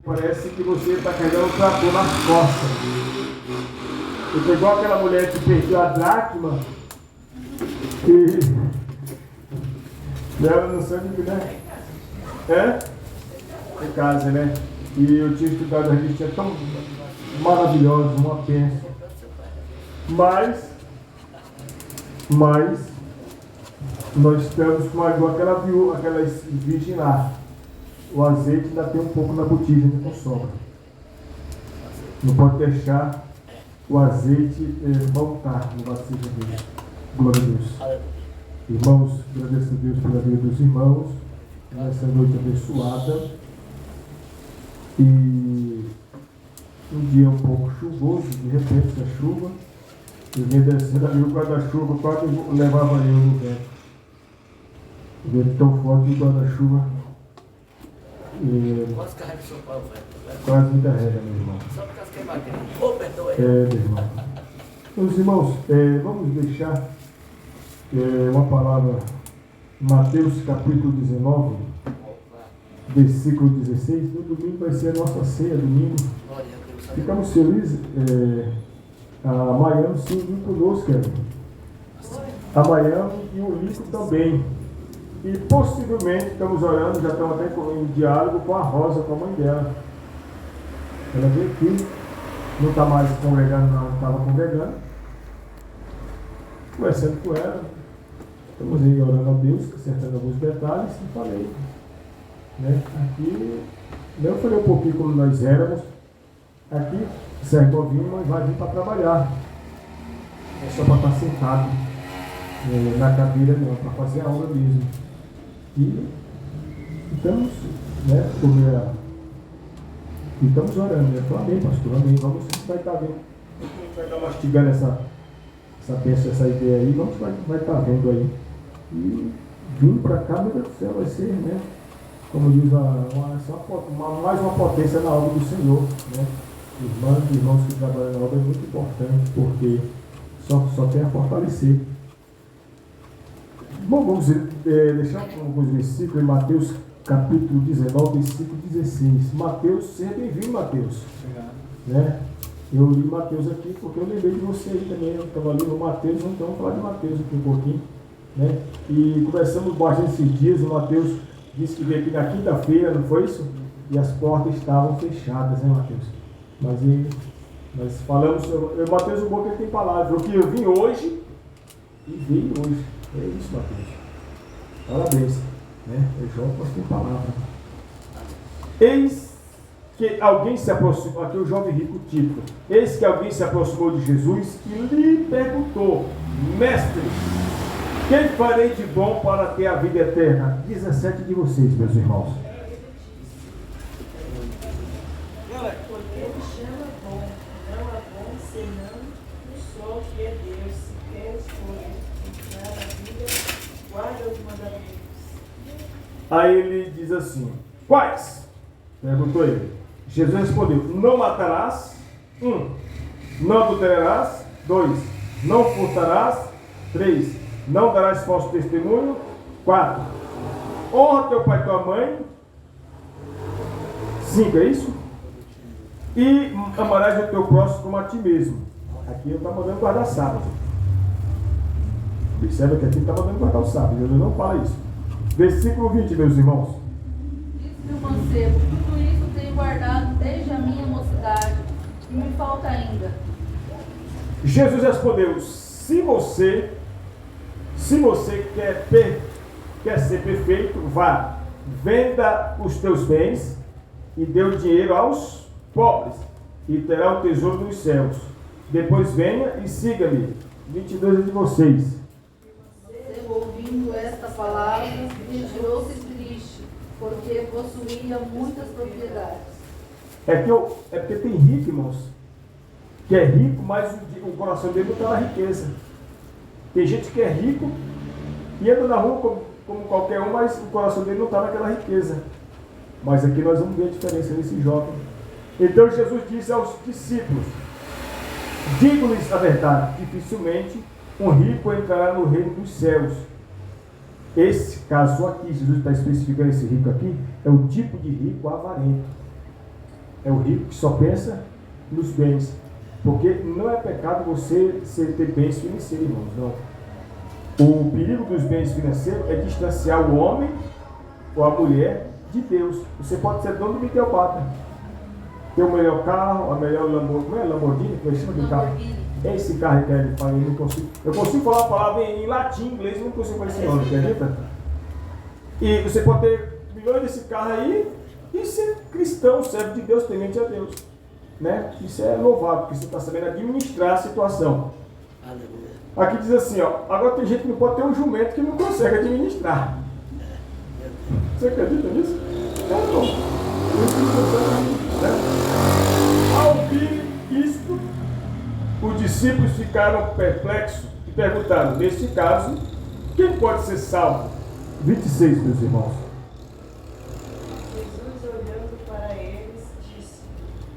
Parece que você está carregando um trator nas costas. Você igual aquela mulher que perdeu a dracma e leva no sangue, né? Em casa, né? E eu tinha estudado a revista tão maravilhosa, uma bênção. Mas nós estamos com aquela virgem lá. O azeite ainda tem um pouco na botija, ainda sobra. Não pode deixar o azeite voltar no vasilha dele. Glória a Deus. Irmãos, agradeço a Deus pela vida dos irmãos, nessa noite abençoada. E um dia um pouco chuvoso, de repente essa chuva, eu vinha descendo ali o guarda-chuva, quase levava eu no vento. O vento tão forte que o guarda-chuva. Quantos carregam o seu pau, velho? Quase me carrega, meu irmão. Só por causa que é magrinho. Ô, perdoa aí. Meu irmão. Meus irmãos, vamos deixar uma palavra, Mateus capítulo 19, versículo 16. No domingo vai ser a nossa ceia, domingo. Ficamos felizes. A Maiane sim viu conosco, a Maiane e o Lico também. E possivelmente estamos orando, já estamos até em diálogo com a Rosa, com a mãe dela. Ela veio aqui, não está mais congregando, não estava congregando. Conversando com ela, estamos aí orando a Deus, acertando alguns detalhes, e falei. Né? Aqui, eu falei um pouquinho como nós éramos. Aqui, Sergovinho, mas vai vir para trabalhar. É só para estar sentado na cadeira, não, para fazer a aula mesmo. E estamos, né, e estamos orando, né? Então, amém, pastor, amém. Vamos, a gente vai estar vendo. A gente vai estar mastigando essa ideia aí, vai estar vendo aí. E vindo para cá, meu Deus do céu, vai ser, né? Como diz, mais uma potência na obra do Senhor, né? Irmãos que trabalham na obra é muito importante, porque só tem a fortalecer. Bom, vamos deixar alguns versículos em Mateus capítulo 19, versículo 16. Mateus, seja bem-vindo, Mateus. Né? Eu li Mateus aqui porque eu lembrei de você aí também. Eu estava lendo Mateus, então vamos falar de Mateus aqui um pouquinho. Né? E conversamos bastante esses dias. O Mateus disse que veio aqui na quinta-feira, não foi isso? E as portas estavam fechadas, né, Mateus? Mas nós falamos sobre. Mateus, o bom que ele tem palavra. O que eu vim hoje e veio hoje. É isso, Mateus. Parabéns. Né? É João, mas tem palavra. Eis que alguém se aproximou. Aqui o jovem rico título. Eis que alguém se aproximou de Jesus e lhe perguntou: Mestre, quem farei de bom para ter a vida eterna? 17 de vocês, meus irmãos. Ele chama bom, não há bom senão um só que é Deus. Se queres, pois, entrar na vida, guarda os mandamentos. Aí ele diz assim: quais? Perguntou ele. Jesus respondeu: não matarás. 1. Não adulterarás. 2. Não furtarás. 3. Não darás falso testemunho. 4. Honra teu pai e tua mãe. 5, é isso? E amarás o teu próximo como a ti mesmo. Aqui ele está mandando guardar sábado. Observa que aqui ele está mandando guardar o sábado. Ele não fala isso. Versículo 20, meus irmãos. Disse o mancebo: tudo isso tenho guardado desde a minha mocidade, e me falta ainda. Jesus respondeu: se você quer ser perfeito, vá, venda os teus bens e dê o dinheiro aos pobres, e terá o tesouro nos céus. Depois venha e siga-me. 22 é de vocês. Ouvindo esta palavra, retirou-se triste, porque possuía muitas propriedades. Porque tem rico, irmãos, que é rico, mas o coração dele não está na riqueza. Tem gente que é rico e anda na rua como qualquer um, mas o coração dele não está naquela riqueza. Mas aqui nós vamos ver a diferença nesse jovem. Então Jesus disse aos discípulos: digo-lhes a verdade, dificilmente um rico entrará no reino dos céus. Esse caso aqui, Jesus está especificando esse rico aqui, é o tipo de rico avarento. É o rico que só pensa nos bens. Porque não é pecado você ter bens financeiros, irmãos. Não. O perigo dos bens financeiros é distanciar o homem ou a mulher de Deus. Você pode ser dono do Miguel Bata. Ter o melhor carro, a melhor Lamborghini, que chama de carro. É esse carro que ele fala, eu consigo falar a palavra em latim, em inglês, não consigo falar esse nome, acredita? E você pode ter milhões desse carro aí e ser cristão, servo de Deus, temente a Deus. Né? Isso é louvável, porque você está sabendo administrar a situação. Aleluia. Aqui diz assim, ó, agora tem gente que não pode ter um jumento que não consegue administrar. Você acredita nisso? Não. Ao ouvir isto, os discípulos ficaram perplexos e perguntaram, neste caso, quem pode ser salvo? 26, meus irmãos. Jesus, olhando para eles, disse: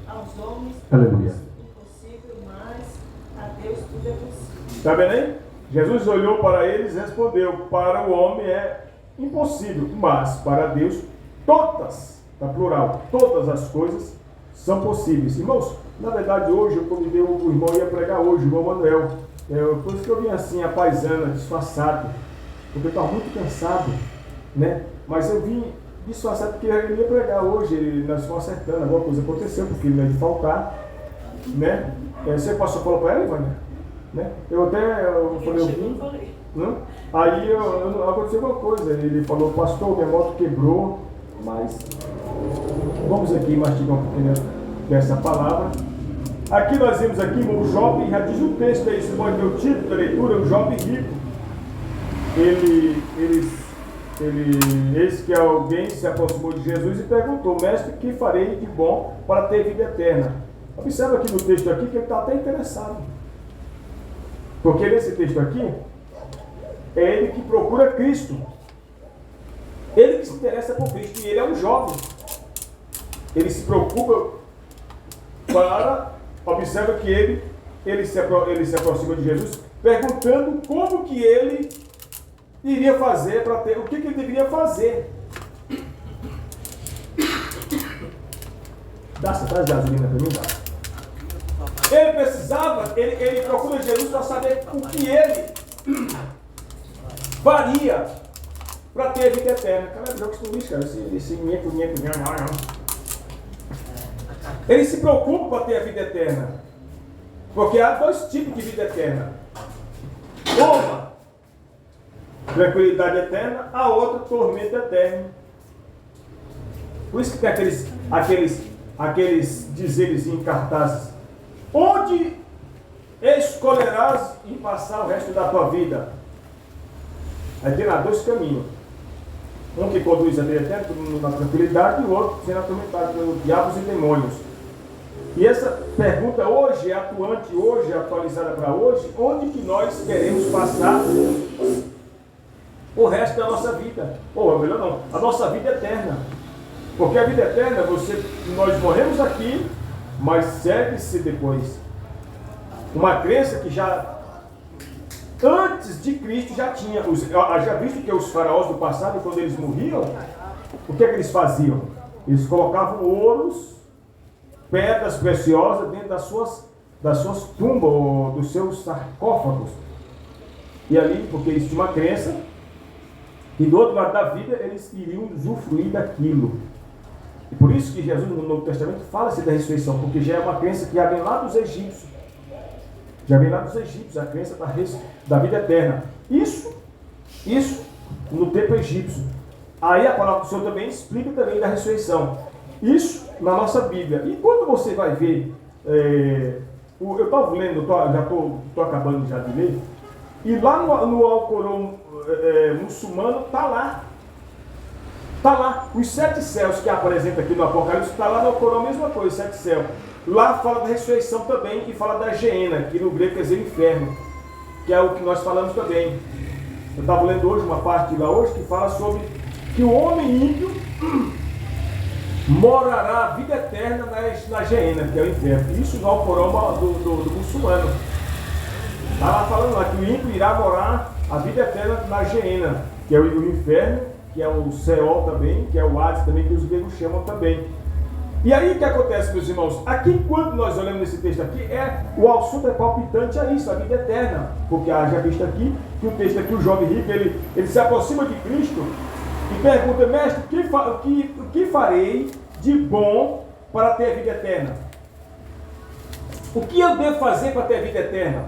aos homens Aleluia. é impossível, mas a Deus tudo é possível. Está vendo aí? Jesus olhou para eles e respondeu: para o homem é impossível, mas para Deus todas, tá plural, todas as coisas são possíveis. Irmãos, na verdade hoje eu convidei o irmão ia pregar hoje, o irmão Manuel. Por isso que eu vim assim, apaisando, disfarçado, porque eu estava muito cansado, né? Mas eu vim disfarçado porque ele ia pregar hoje, nós fomos acertando, alguma coisa aconteceu, porque ele não ia faltar, né? Você passou falou para ela, Ivânia? Né? Eu falei, eu vim. Não? Aí aconteceu uma coisa, ele falou, pastor, minha moto quebrou, mas vamos aqui mastigar um pouquinho dessa palavra. Aqui nós vimos aqui o jovem, já diz o texto aí, você pode ver o título da leitura, o jovem rico. Eis que alguém se aproximou de Jesus e perguntou, mestre, que farei de bom para ter vida eterna? Observa aqui no texto aqui que ele está até interessado. Porque nesse texto aqui, é ele que procura Cristo. Ele que se interessa por Cristo. E ele é um jovem. Ele se preocupa para... Observa que ele se aproxima de Jesus, perguntando como que ele iria fazer para ter... O que ele deveria fazer. Dá, você traz gasolina para mim, dá. Ele precisava, ele procura Jesus para saber o que ele faria para ter vida eterna. Cara, jogo com isso, cara. Esse nheco. Ele se preocupa para ter a vida eterna. Porque há dois tipos de vida eterna. Uma, tranquilidade eterna, a outra, tormento eterno. Por isso que tem aqueles dizeres em cartazes. Onde escolherás em passar o resto da tua vida? Aí tem lá dois caminhos. Um que conduz a vida eterna, todo mundo na tranquilidade, e o outro sendo atormentado pelos diabos e demônios. E essa pergunta hoje é atuante, hoje é atualizada para hoje, onde que nós queremos passar o resto da nossa vida? Ou melhor não, a nossa vida eterna. Porque a vida eterna, nós morremos aqui, mas segue-se depois. Uma crença que já, antes de Cristo, já tinha. Já visto que os faraós do passado, quando eles morriam, o que é que eles faziam? Eles colocavam ouros, pedras preciosas dentro das suas tumbas, ou dos seus sarcófagos. E ali, porque eles tinham uma crença, que do outro lado da vida, eles iriam usufruir daquilo. E por isso que Jesus no Novo Testamento fala-se da ressurreição, porque já é uma crença que já vem lá dos egípcios. Já vem lá dos egípcios, a crença da vida eterna. Isso no tempo egípcio. Aí a palavra do Senhor também explica também da ressurreição. Isso na nossa Bíblia. E quando você vai ver, eu estava lendo, já estou acabando já de ler, e lá no Alcorão muçulmano está lá. Está lá, os 7 céus que apresenta aqui no Apocalipse, está lá no Alcorão a mesma coisa, 7 céus. Lá fala da ressurreição também e fala da Geena, que no grego quer dizer inferno, que é o que nós falamos também. Eu estava lendo hoje uma parte lá hoje que fala sobre que o homem ímpio morará a vida eterna na Geena, que é o inferno. Isso no Alcorão do muçulmano. Está lá falando lá que o ímpio irá morar a vida eterna na Geena, que é o inferno, que é o Seol também, que é o Hades também, que os gregos chamam também. E aí o que acontece, meus irmãos? Aqui, quando nós olhamos nesse texto aqui, o assunto é palpitante a isso, a vida eterna. Porque já visto aqui, que o texto aqui, o jovem rico, ele se aproxima de Cristo e pergunta: mestre, o que farei de bom para ter a vida eterna? O que eu devo fazer para ter a vida eterna?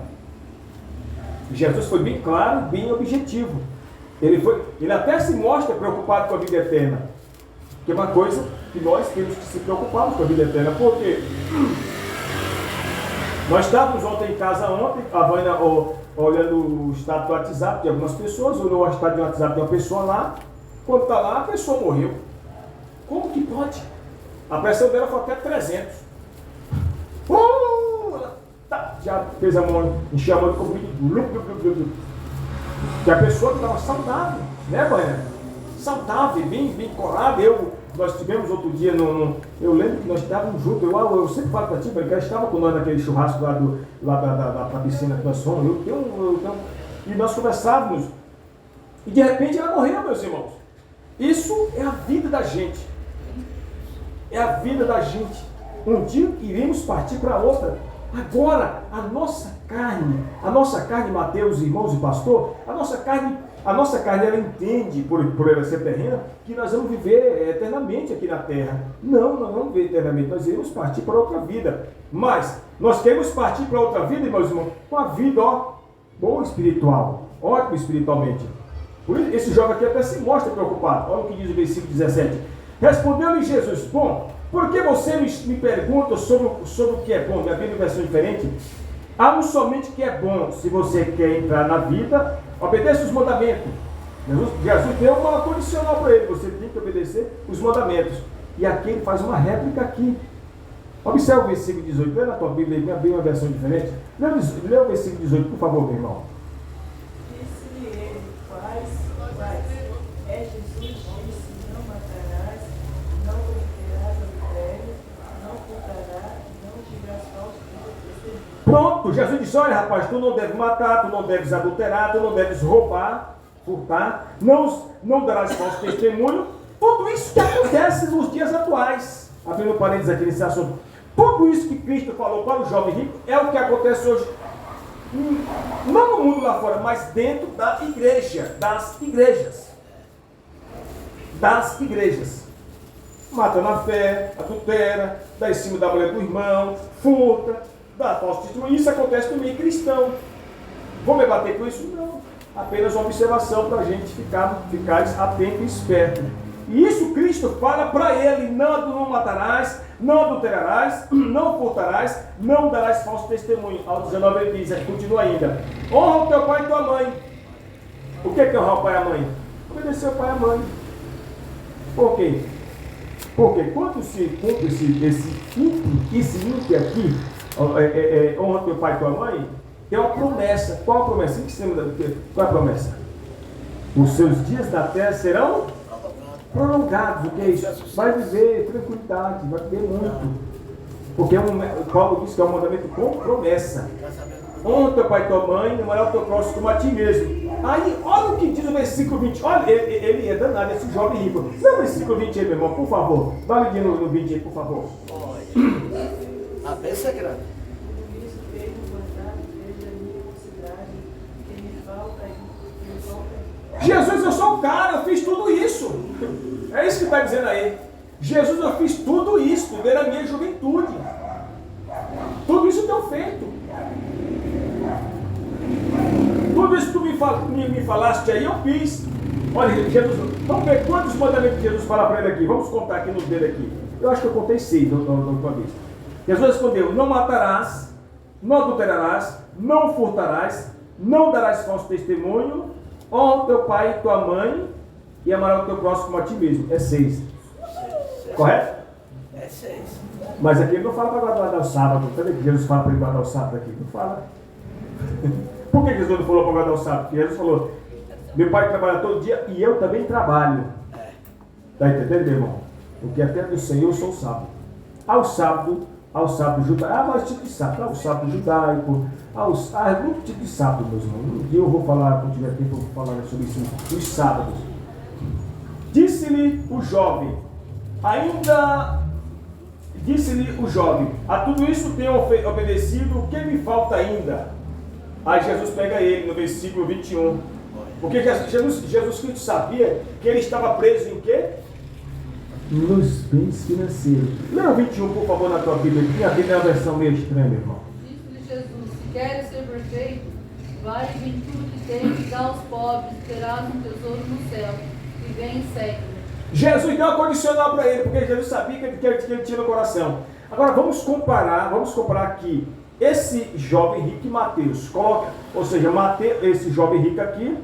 Jesus foi bem claro, bem objetivo. Ele até se mostra preocupado com a vida eterna, que é uma coisa que nós temos que se preocupar com a vida eterna. Por quê? Nós estávamos ontem em casa, a Vânia olhando o estado do WhatsApp de algumas pessoas, olhou o estado do WhatsApp de uma pessoa lá. Quando está lá, a pessoa morreu. Como que pode? A pressão dela foi até 300. Ela já fez a mão, encheu a mão de Covid. Que a pessoa estava saudável, né, Vânia? Saudável, bem colada. Nós tivemos outro dia, eu lembro que nós estávamos juntos. Eu sempre falo para ti, porque ela estava com nós naquele churrasco lá da piscina que nós fomos. E nós conversávamos. E de repente ela morreu, meus irmãos. Isso é a vida da gente. É a vida da gente. Um dia iremos partir para outra. Agora, a nossa carne, Mateus, irmãos e pastor, a nossa carne ela entende, por ela ser terrena, que nós vamos viver eternamente aqui na terra. Não, nós vamos viver eternamente, nós iremos partir para outra vida. Mas nós queremos partir para outra vida, meus irmãos, com a vida, boa espiritual, ótimo espiritualmente. Por isso, esse jovem aqui até se mostra preocupado. Olha o que diz o versículo 17. Respondeu-lhe Jesus: bom, por que você me pergunta sobre o que é bom? Minha Bíblia é uma versão diferente. Há somente que é bom. Se você quer entrar na vida, obedeça os mandamentos. Jesus deu uma condicional para ele: você tem que obedecer os mandamentos. E aqui ele faz uma réplica aqui. Observe o versículo 18. Lê na tua Bíblia, minha Bíblia é uma versão diferente. Lê o versículo 18, por favor, meu irmão. Disse-lhe ele: Quais? É Jesus disse: não matarás, não cometerás adultério, não furtarás, não dirás falso testemunho. Pronto, Jesus disse: olha, rapaz, tu não deves matar, tu não deves adulterar, tu não deves roubar, furtar, não darás falso testemunho. Tudo isso que acontece nos dias atuais. Abrindo parênteses aqui nesse assunto. Tudo isso que Cristo falou para o jovem rico é o que acontece hoje. Não no mundo lá fora, mas dentro da igreja, das igrejas. Das igrejas. Mata na fé, adultera, dá em cima da mulher do irmão, furta, dá falso testemunho. Isso acontece no meio cristão. Vou me bater com isso? Não. Apenas uma observação para a gente ficar atento e esperto. E isso Cristo fala para ele: não matarás, não adulterarás, não furtarás, não darás falso testemunho. Ao 19 ele diz, continua ainda: honra o teu pai e tua mãe. O que é honrar o pai e a mãe? Obedecer o pai e a mãe. Por quê? Porque quando se cumpre esse índice aqui, honra teu pai e tua mãe, tem uma promessa. Qual a promessa? Qual é a promessa? Os seus dias na terra serão prolongados. O que é isso? Vai viver tranquilidade, vai viver muito. Porque Paulo diz que é um mandamento com promessa. Honra teu pai e tua mãe, amarás o teu próximo como a ti mesmo. Aí, olha o que diz o versículo 20. Olha, ele é danado, esse jovem rico. Lê o versículo 20 aí, meu irmão, por favor. Vai me no 20 aí, por favor. A bênção é grande. Por isso tenho guardado desde a minha mocidade, que me falta. Jesus, eu sou o cara, eu fiz tudo isso. É isso que está dizendo aí. Jesus, eu fiz tudo isso desde a minha juventude. Tudo isso eu tenho feito. Tudo isso que tu me falaste aí, eu fiz. Olha, Jesus, vamos ver quantos mandamentos Jesus fala para ele aqui. Vamos contar aqui nos dedos aqui. Eu acho que eu contei 6 da última vez. Jesus respondeu: não matarás, não adulterarás, não furtarás, não darás falso testemunho, honra teu pai e tua mãe, e amarás o teu próximo como a ti mesmo. É 6. Correto? É 6. Mas aqui ele não fala para guardar o sábado. Cadê que Jesus fala para ele guardar o sábado aqui? Não fala. Por que Jesus não falou para guardar o sábado? Porque Jesus falou: meu pai trabalha todo dia e eu também trabalho. Está entendendo, meu irmão? Porque até do Senhor eu sou o sábado. Ao sábado judaico, mas tipo de sábado. Ao sábado judaico, muito tipo de sábado, meus irmãos. Um dia eu vou falar, quando tiver tempo, eu vou falar sobre isso, os sábados. Disse-lhe o jovem: ainda Disse-lhe o jovem: a tudo isso tenho obedecido, o que me falta ainda? Aí Jesus pega ele no versículo 21. Porque Jesus Cristo sabia que ele estava preso em quê? Nos bens financeiros. Lê o 21, por favor, na tua Bíblia. Aqui tem uma versão meio estranha, meu irmão. Disse-lhe Jesus: se queres ser perfeito, vai e vende tudo que tens e dá aos pobres, terás um tesouro no céu, e vem e segue-me. Jesus deu uma condicional para ele, porque Jesus sabia que ele tinha no coração. Agora vamos comparar aqui esse jovem rico e Mateus. Coloca, ou seja, esse jovem rico aqui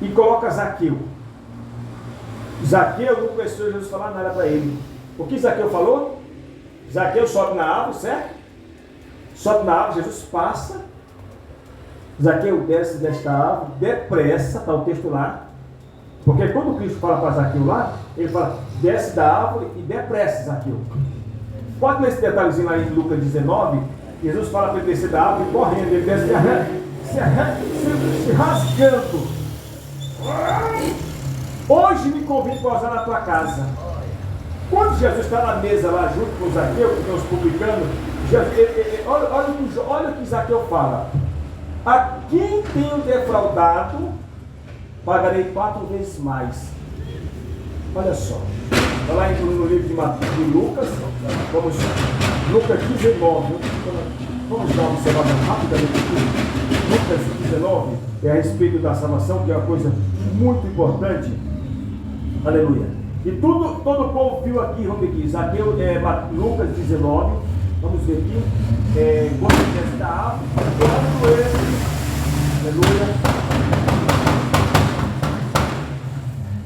e coloca Zaqueu. Zaqueu não precisou Jesus falar nada para ele. O que Zaqueu falou? Zaqueu sobe na árvore, certo? Sobe na árvore, Jesus passa. Zaqueu desce desta árvore, depressa, está o texto lá. Porque quando Cristo fala para Zaqueu lá, ele fala, desce da árvore e depressa, Zaqueu. Pode ler esse detalhezinho lá em Lucas 19, Jesus fala para ele descer da árvore e correndo, ele desce se rasgando. Hoje me convido para usar na tua casa. Quando Jesus está na mesa lá junto com Zaqueu, que estão os publicanos, olha o que Zaqueu fala. A quem tenho defraudado, pagarei 4 vezes mais. Olha só. Está lá no livro de Lucas. Vamos, Lucas 19. Vamos dar uma observação rapidamente aqui. Lucas 19 é a respeito da salvação, que é uma coisa muito importante. Aleluia. E todo o povo viu aqui, vamos ver aqui, Zaqueu, Lucas 19. Vamos ver aqui. Quando da árvore, quando ele. Aleluia.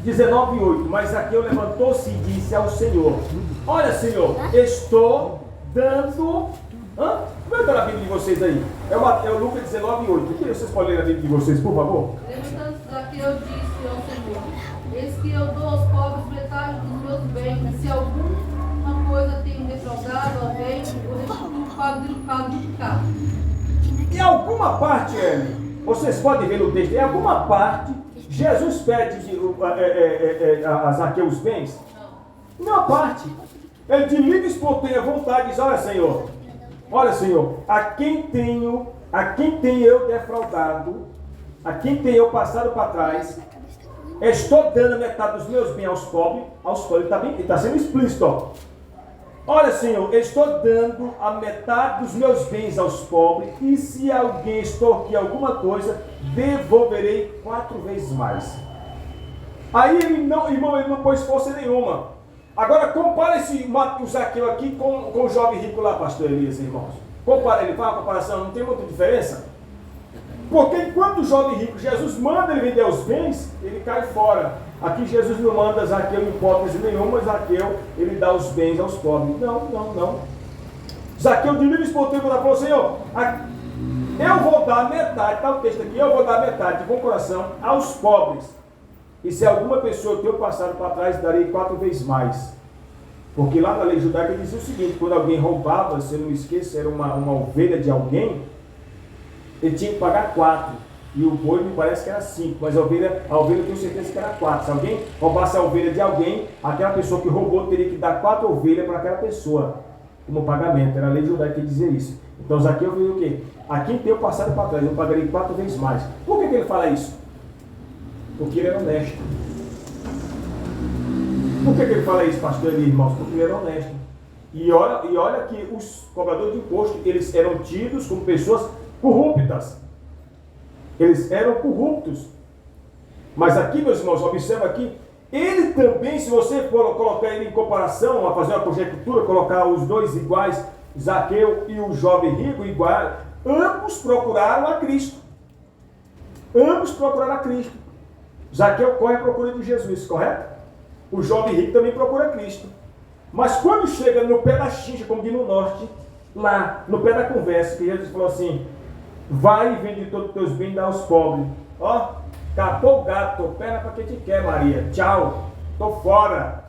19:8, mas Zaqueu levantou-se e disse ao Senhor: olha, Senhor, estou dando. Como é que está na Bíblia de vocês aí? É o Lucas 19:8. Vocês podem ler a Bíblia de vocês, por favor? Levantando-se Zaqueu disse ao Senhor: eis que eu dou aos pobres metade dos meus bens, e se alguma coisa tenho defraudado alguém, eu restituo pago. Em alguma parte, vocês podem ver no texto, em alguma parte, Jesus pede a Zaqueu os bens? Não. Uma parte. Ele de livre e espontânea vontade diz: olha Senhor, a quem tenho eu defraudado, a quem tenho eu passado para trás, estou dando a metade dos meus bens aos pobres. Ele está sendo explícito, ó. Olha, Senhor, estou dando a metade dos meus bens aos pobres, e se alguém extorquir alguma coisa, devolverei 4 vezes mais. Aí ele não pôs força nenhuma. Agora compara o Zaqueu aqui com o jovem rico lá, pastor Elias, irmãos. Compara, ele faz uma comparação, não tem muita diferença. Porque enquanto o jovem rico, Jesus manda ele vender os bens, ele cai fora. Aqui Jesus não manda Zaqueu em hipótese nenhuma, Zaqueu, ele dá os bens aos pobres. Não. Zaqueu de livre e espontâneo falou: Senhor, eu vou dar metade, está o texto aqui, eu vou dar metade de bom coração aos pobres. E se alguma pessoa que eu passado para trás, darei 4 vezes mais. Porque lá na lei judaica dizia o seguinte: quando alguém roubava, se eu não me esqueço, era uma ovelha de alguém, ele tinha que pagar 4. E o boi me parece que era 5, mas a ovelha eu tenho certeza que era 4. Se alguém roubasse a ovelha de alguém, aquela pessoa que roubou teria que dar 4 ovelhas para aquela pessoa, como pagamento. Era a lei judaica que dizia isso. Então Zaqueu viu o quê? A quem tenho passado para trás, eu pagarei 4 vezes mais. Por que ele fala isso? Porque ele era honesto. Por que ele fala isso, pastor e irmãos? Porque ele era honesto. E olha que os cobradores de imposto, eles eram tidos como pessoas corruptas. Eles eram corruptos. Mas aqui, meus irmãos, observa aqui, ele também, se você for colocar ele em comparação, a fazer uma conjectura, colocar os dois iguais, Zaqueu e o jovem rico iguais, ambos procuraram a Cristo. Ambos procuraram a Cristo. Zaqueu corre à procura de Jesus, correto? O jovem rico também procura Cristo. Mas quando chega no pé da xincha, como diz no norte, lá, no pé da conversa, que Jesus falou assim: vai e vende todos os teus bens e dá aos pobres. Ó, capou o gato, tô perna para quem te quer, Maria. Tchau, tô fora.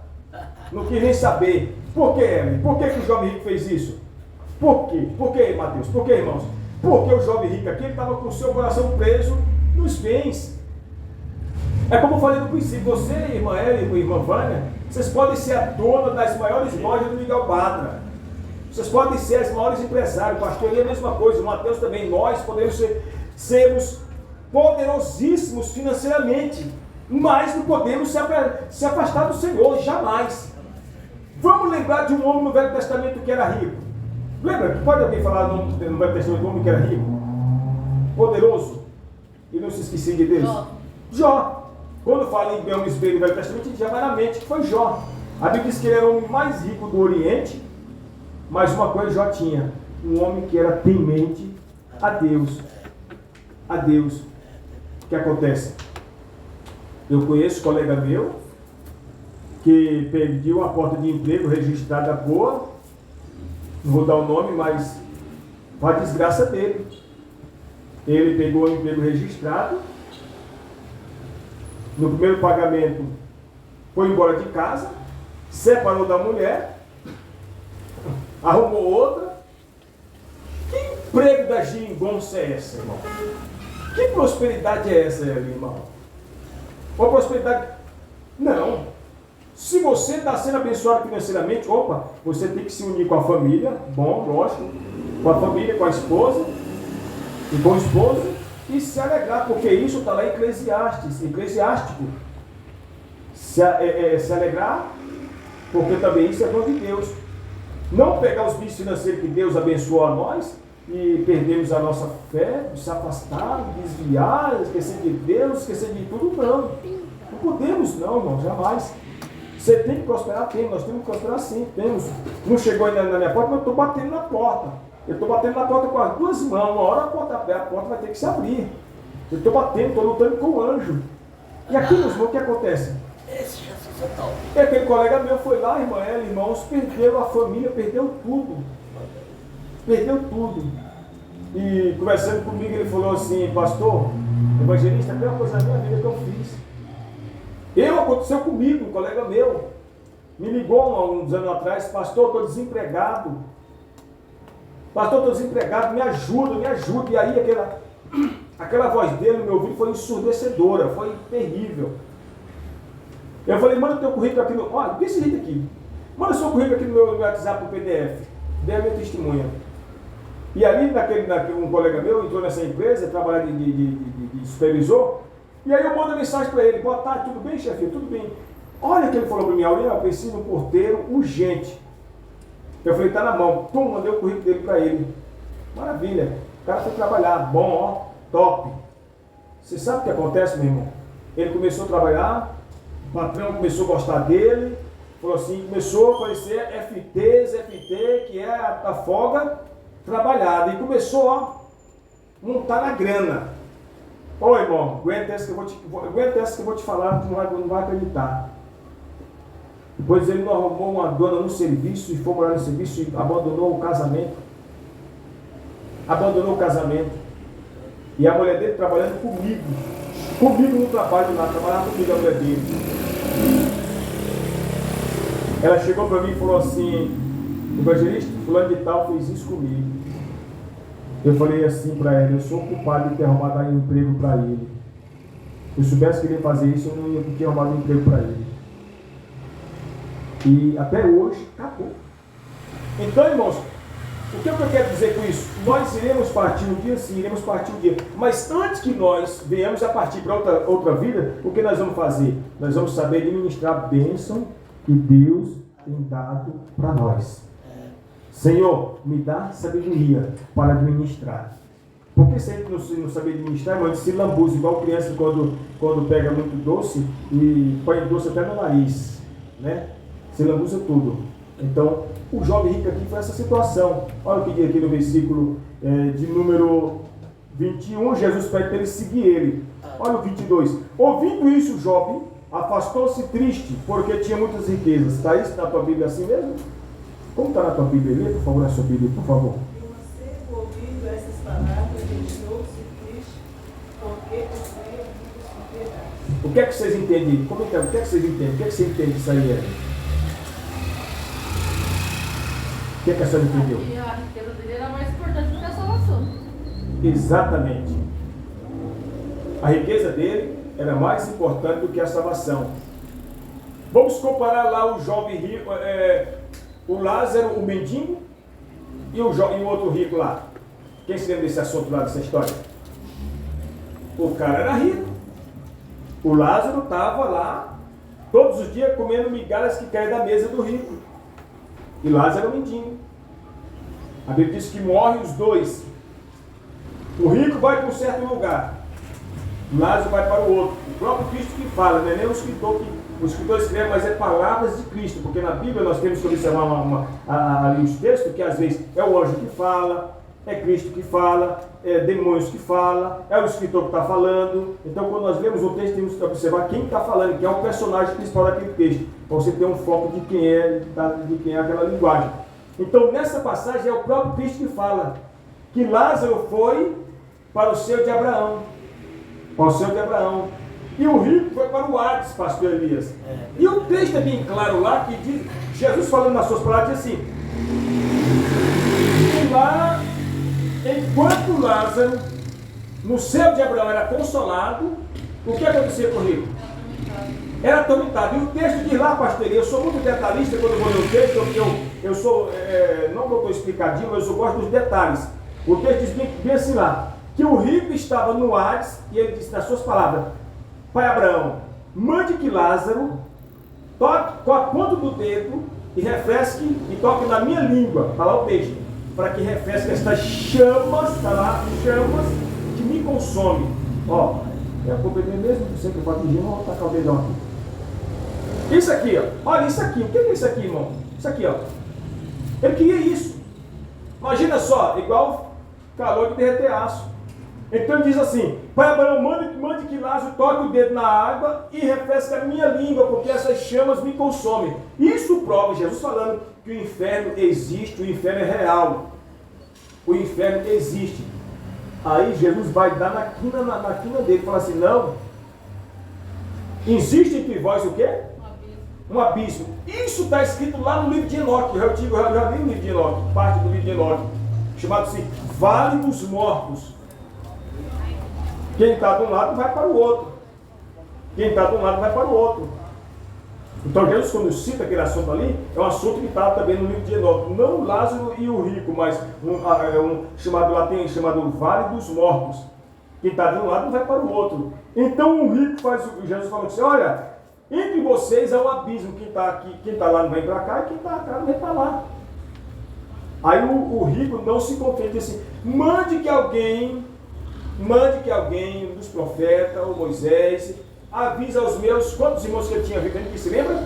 Não quis nem saber. Por que, Ellen? Por que o jovem rico fez isso? Por quê? Por que, Mateus? Por que, irmãos? Porque o jovem rico aqui estava com o seu coração preso nos bens. É como eu falei no princípio, você, irmã Ellen, irmã Vânia, Vocês podem ser a dona das maiores lojas do Miguel Badra. Vocês podem ser as maiores empresários. O pastor é a mesma coisa. O Mateus também. Nós podemos sermos poderosíssimos financeiramente. Mas não podemos se afastar do Senhor. Jamais. Vamos lembrar de um homem no Velho Testamento que era rico. Lembra? Pode alguém falar no Velho Testamento de um homem que era rico? Poderoso. E não se esquecia de Deus? Jó. Quando fala em homens bem no Velho Testamento, já vai na mente que foi Jó. A Bíblia diz que ele era o homem mais rico do Oriente, mas uma coisa Jó tinha: um homem que era temente a Deus. A Deus. O que acontece? Eu conheço um colega meu que pediu uma porta de emprego registrada boa, não vou dar o nome, mas foi a desgraça dele. Ele pegou o emprego registrado, no primeiro pagamento foi embora de casa, separou da mulher, arrumou outra. Que emprego da geringonça é essa, irmão? Que prosperidade é essa, irmão? Uma prosperidade? Não. Se você está sendo abençoado financeiramente, opa, você tem que se unir com a família, bom, lógico, com a família, com a esposa e com o esposo, e se alegrar, porque isso está lá em Eclesiástico. Se alegrar, porque também isso é dom de Deus. Não pegar os bens financeiros que Deus abençoou a nós e perdermos a nossa fé, se afastar, desviar, esquecer de Deus, esquecer de tudo, não. Não podemos, não, irmão, jamais. Você tem que prosperar, nós temos que prosperar sim, temos. Não chegou ainda na minha porta, mas eu estou batendo na porta. Eu estou batendo na porta com as duas mãos. Uma hora a porta vai ter que se abrir. Eu estou batendo, estou lutando com o anjo. E aqui, meus irmãos, o que acontece? Esse Jesus é top. E aquele colega meu foi lá, irmãos, perdeu a família, perdeu tudo. Perdeu tudo. E conversando comigo, ele falou assim: pastor, evangelista, a melhor coisa da minha vida que eu fiz. Aconteceu comigo, um colega meu. Me ligou há uns anos atrás: pastor, estou desempregado. Pastor, estou desempregado, me ajuda, me ajuda. E aí aquela voz dele no meu ouvido foi ensurdecedora, foi terrível. Eu falei: manda o teu currículo aqui no... Olha, desse jeito aqui. Manda o seu currículo aqui no meu WhatsApp, no PDF. Dê a minha testemunha. E ali, um colega meu entrou nessa empresa, trabalhava de supervisor. E aí eu mando a mensagem para ele: boa tarde, tudo bem, chefe? Tudo bem. Olha o que ele falou para mim: Aurinho, eu preciso de um porteiro urgente. Eu falei: tá na mão. Pum, mandei o currículo dele para ele. Maravilha. O cara foi trabalhar. Bom, ó, top. Você sabe o que acontece, meu irmão? Ele começou a trabalhar, o patrão começou a gostar dele, falou assim, começou a aparecer FT, que é a folga trabalhada. E começou a montar na grana. Ô, irmão, aguenta essa que eu vou te falar, tu não vai acreditar. Depois ele não arrumou uma dona no serviço e foi morar no serviço e abandonou o casamento. Abandonou o casamento. E a mulher dele trabalhando comigo. Comigo no trabalho lá, trabalhava comigo a mulher dele. Ela chegou para mim e falou assim: evangelista, fulano de tal fez isso comigo. Eu falei assim para ela: eu sou culpado de ter arrumado um emprego para ele. Se eu soubesse que ele ia fazer isso, eu não ia ter arrumado um emprego para ele. E até hoje, acabou. Então, irmãos, o que eu quero dizer com isso? Nós iremos partir um dia, sim, iremos partir um dia. Mas antes que nós venhamos a partir para outra vida, o que nós vamos fazer? Nós vamos saber administrar a bênção que Deus tem dado para nós. Senhor, me dá sabedoria para administrar. Porque se a gente não saber administrar, irmão, a gente se lambuza, igual criança quando pega muito doce e põe doce até no nariz, né? Se lambuza tudo. Então, o jovem rico aqui foi essa situação. Olha o que diz aqui no versículo de número 21, Jesus pede para ele seguir ele. Olha o 22. Ouvindo isso, o jovem afastou-se triste, porque tinha muitas riquezas. Está isso na tua Bíblia assim mesmo? Como está na tua Bíblia? Lê, por favor, na sua Bíblia, por favor. E o mancebo, ouvindo essas palavras, deixou-se triste, porque possuía muitas propriedades. O que é que vocês entendem? Como é que, o que é que vocês entendem? O que é que você entende disso aí? O que é que a senhora entendeu? A riqueza dele era mais importante do que a salvação. Exatamente. A riqueza dele era mais importante do que a salvação. Vamos comparar lá o jovem rico, o Lázaro, o mendigo, e o outro rico lá. Quem se lembra desse assunto lá, dessa história? O cara era rico. O Lázaro estava lá, todos os dias comendo migalhas que caem da mesa do rico. E Lázaro é o mendigo. A Bíblia diz que morrem os dois. O rico vai para um certo lugar. Lázaro vai para o outro. O próprio Cristo que fala, não é nem o escritor escreve, mas é palavras de Cristo, porque na Bíblia nós temos que observar ali os textos, que às vezes é o anjo que fala, é Cristo que fala, é demônios que fala, é o escritor que está falando. Então quando nós lemos o texto, temos que observar quem está falando, quem é o personagem principal daquele texto, para você ter um foco de quem é aquela linguagem. Então nessa passagem é o próprio Cristo que fala, que Lázaro foi para o seio de Abraão. Para o seio de Abraão. E o rico foi para o Hades, pastor Elias. E o texto é bem claro lá, que diz, Jesus falando nas suas palavras, diz assim, e lá, enquanto Lázaro, no seio de Abraão, era consolado, o que acontecia com o rico? Era atormentado. E o texto diz lá, pastor Elias, eu sou muito detalhista quando eu vou ler o texto, porque eu sou, não que eu estou explicadinho, mas eu gosto dos detalhes. O texto diz bem assim lá, que o rico estava no Hades, e ele disse nas suas palavras, Pai Abraão, mande que Lázaro toque com a ponta do dedo e refresque e toque na minha língua, está lá o texto, para que refresque estas chamas, está lá, chamas que me consomem. Ó, é a culpa dele mesmo, você que pode dirigir, vamos tacar o dedão aqui. Isso aqui, ó, olha isso aqui, o que é isso aqui, irmão? Isso aqui, ó. Ele queria isso. Imagina só, igual calor de derreter aço. Então ele diz assim, Pai Abraão, mande que Lázaro toque o dedo na água e refresque a minha língua, porque essas chamas me consomem. Isso prova, Jesus falando, que o inferno existe, o inferno é real. O inferno existe. Aí Jesus vai dar na quina dele, fala assim, não, existe entre vós o quê? Um abismo. Isso está escrito lá no livro de Enoque, eu já li o livro de Enoque, parte do livro de Enoque, chamado assim, Vale dos Mortos. Quem está de um lado vai para o outro. Quem está de um lado vai para o outro. Então Jesus, quando cita aquele assunto ali, é um assunto que está também no livro de Enoque. Não Lázaro e o rico, mas chamado latim, chamado Vale dos Mortos. Quem está de um lado vai para o outro. Então o rico faz, Jesus falou assim, olha, entre vocês é um abismo. Quem está aqui, quem está lá não vem para cá, e quem está cá não vem para lá. Aí o rico não se contente assim, mande que alguém, um dos profetas, ou Moisés, avisa aos meus, quantos irmãos que ele tinha vivido, que se lembra?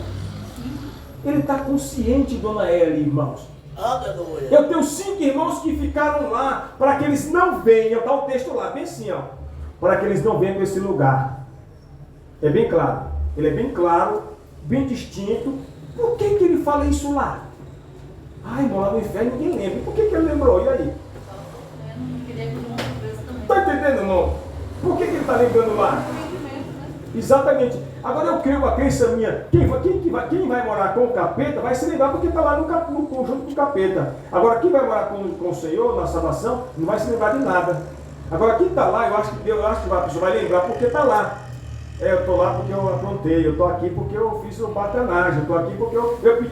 Ele está consciente, dona Eli, irmãos. Aleluia. Eu tenho 5 irmãos que ficaram lá, para que eles não venham, está o texto lá, bem assim, ó, para que eles não venham para esse lugar. É bem claro, ele é bem claro, bem distinto. Por que ele fala isso lá? Ai, irmão, lá no inferno ninguém lembra. Por que ele lembrou? E aí? Está entendendo, irmão? Por que ele está lembrando lá? Exatamente. Agora eu creio a crença minha. Quem vai morar com o capeta vai se lembrar porque está lá no conjunto do capeta. Agora quem vai morar com o Senhor na salvação não vai se lembrar de nada. Agora quem está lá, eu acho que a pessoa vai lembrar porque está lá. Eu estou lá porque eu aprontei, eu estou aqui porque eu fiz uma bacanagem, eu estou aqui porque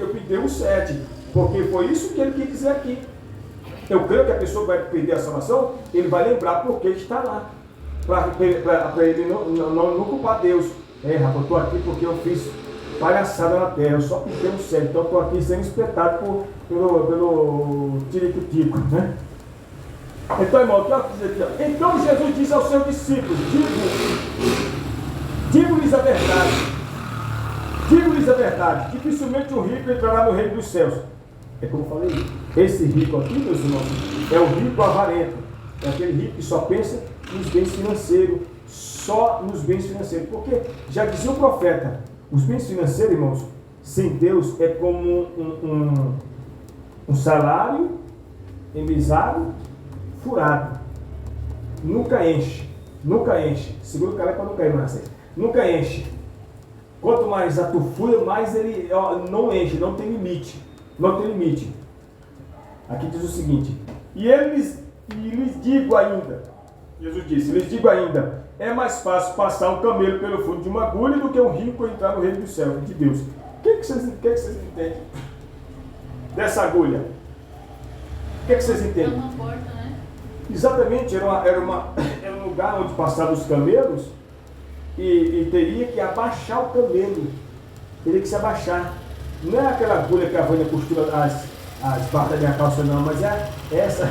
eu pedi um 7. Porque foi isso que ele quis dizer aqui. Eu creio que a pessoa vai perder a salvação, ele vai lembrar porque ele está lá. Para ele não culpar Deus. Rapaz, eu estou aqui porque eu fiz palhaçada na terra, eu só pedi um 7, então eu estou aqui sendo espetado pelo tirico-tico, né? Então, irmão, o que eu quero dizer aqui? Então Jesus disse aos seus discípulos, digo-lhes a verdade. Digo-lhes a verdade, dificilmente um rico entrará no reino dos céus. É como eu falei, esse rico aqui, meus irmãos, é o rico avarento. É aquele rico que só pensa nos bens financeiros, só nos bens financeiros. Porque já dizia o profeta, os bens financeiros, irmãos, sem Deus é como um salário emisado, furado. Nunca enche, nunca enche. Segura o cara para não cair mais. Nunca enche. Quanto mais atufura, mais ele não enche, não tem limite. Não tem limite. Aqui diz o seguinte, e lhes digo ainda, Jesus disse, lhes digo ainda, é mais fácil passar um camelo pelo fundo de uma agulha do que um rico entrar no reino do céu, de Deus. que vocês entendem dessa agulha? O que vocês É entendem? uma porta, né? Exatamente, era um lugar onde passavam os camelos e teria que abaixar o camelo. Teria que se abaixar. Não é aquela agulha que a Vânia costura as barras da minha calça, não, mas é essa.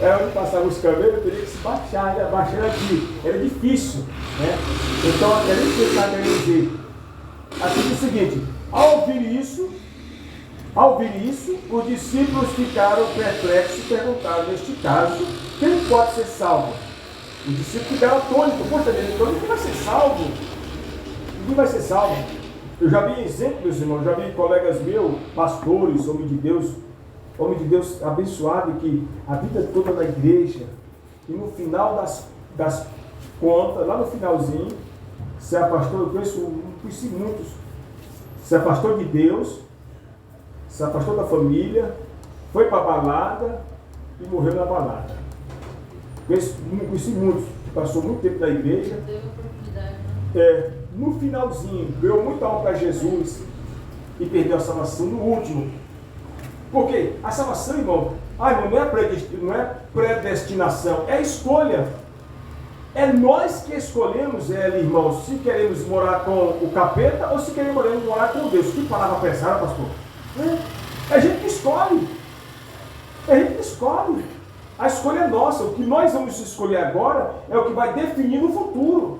Era onde passavam os camelos, teria que se baixar, e abaixar aqui. Era difícil, né? Então, é isso que ele está querendo dizer. Aqui diz o seguinte: ao ouvir isso, os discípulos ficaram perplexos e perguntaram, neste caso, quem pode ser salvo? Os discípulos ficaram atônitos. Poxa, então ninguém vai ser salvo. Ninguém vai ser salvo. Eu já vi exemplos, meus irmãos, já vi colegas meus, pastores, homem de Deus abençoado, que a vida toda na igreja, e no final das contas, lá no finalzinho, se afastou, eu conheci muitos, se afastou de Deus, se afastou da família, foi para a balada e morreu na balada. Conheci muitos, que passou muito tempo na igreja. Teve oportunidade, né? No finalzinho, ganhou muita alma para Jesus e perdeu a salvação no último. Por quê? A salvação, irmão, não é predestinação, é escolha. É nós que escolhemos, irmão, se queremos morar com o capeta ou se queremos morar com Deus. Que palavra pesada, pastor? É a gente que escolhe. É a gente que escolhe. A escolha é nossa. O que nós vamos escolher agora é o que vai definir no futuro.